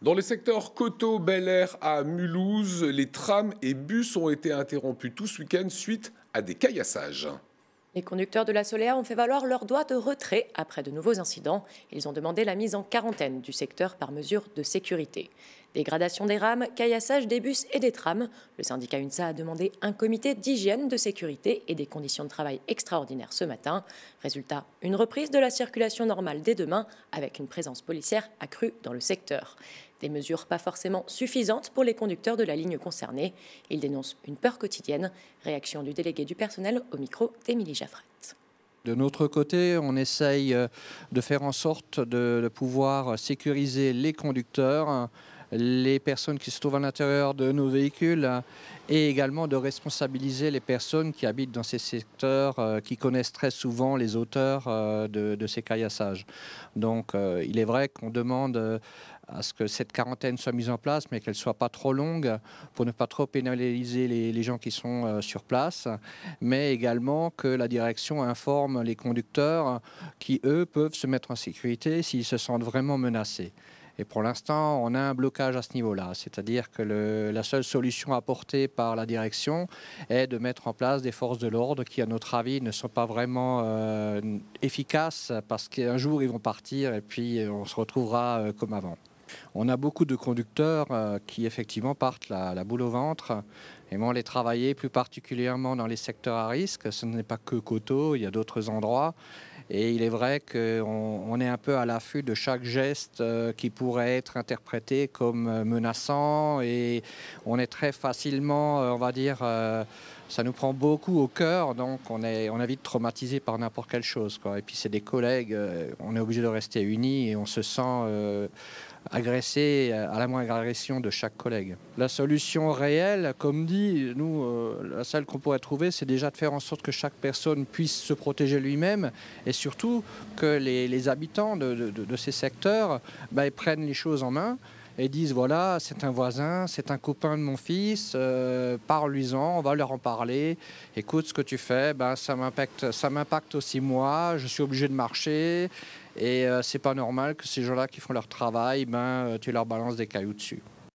Dans les secteurs Coteau, Bel Air à Mulhouse, les trams et bus ont été interrompus tout ce week-end suite à des caillassages. Les conducteurs de la Soléa ont fait valoir leur droit de retrait après de nouveaux incidents. Ils ont demandé la mise en quarantaine du secteur par mesure de sécurité. Dégradation des rames, caillassage des bus et des trams. Le syndicat UNSA a demandé un comité d'hygiène, de sécurité et des conditions de travail extraordinaires ce matin. Résultat, une reprise de la circulation normale dès demain avec une présence policière accrue dans le secteur. Des mesures pas forcément suffisantes pour les conducteurs de la ligne concernée. Ils dénoncent une peur quotidienne. Réaction du délégué du personnel au micro d'Émilie Jaffret. De notre côté, on essaye de faire en sorte de pouvoir sécuriser les conducteurs, les personnes qui se trouvent à l'intérieur de nos véhicules et également de responsabiliser les personnes qui habitent dans ces secteurs, qui connaissent très souvent les auteurs de ces caillassages. Donc il est vrai qu'on demande à ce que cette quarantaine soit mise en place, mais qu'elle ne soit pas trop longue pour ne pas trop pénaliser les gens qui sont sur place, mais également que la direction informe les conducteurs qui, eux, peuvent se mettre en sécurité s'ils se sentent vraiment menacés. Et pour l'instant, on a un blocage à ce niveau-là, c'est-à-dire que la seule solution apportée par la direction est de mettre en place des forces de l'ordre qui, à notre avis, ne sont pas vraiment efficaces parce qu'un jour, ils vont partir et puis on se retrouvera comme avant. On a beaucoup de conducteurs qui effectivement partent la boule au ventre et vont les travailler plus particulièrement dans les secteurs à risque. Ce n'est pas que Coteau, il y a d'autres endroits. Et il est vrai qu'on est un peu à l'affût de chaque geste qui pourrait être interprété comme menaçant et on est très facilement, on va dire, ça nous prend beaucoup au cœur, donc on est vite traumatisé par n'importe quelle chose, quoi. Et puis c'est des collègues, on est obligé de rester unis et on se sent agressé à la moindre agression de chaque collègue. La solution réelle, comme dit, nous, la seule qu'on pourrait trouver, c'est déjà de faire en sorte que chaque personne puisse se protéger lui-même et surtout que les habitants de ces secteurs ils prennent les choses en main et disent voilà, c'est un voisin, c'est un copain de mon fils, parle-lui-en, on va leur en parler. Écoute, ce que tu fais, ça m'impacte aussi moi, je suis obligé de marcher et c'est pas normal que ces gens-là qui font leur travail, tu leur balances des cailloux dessus.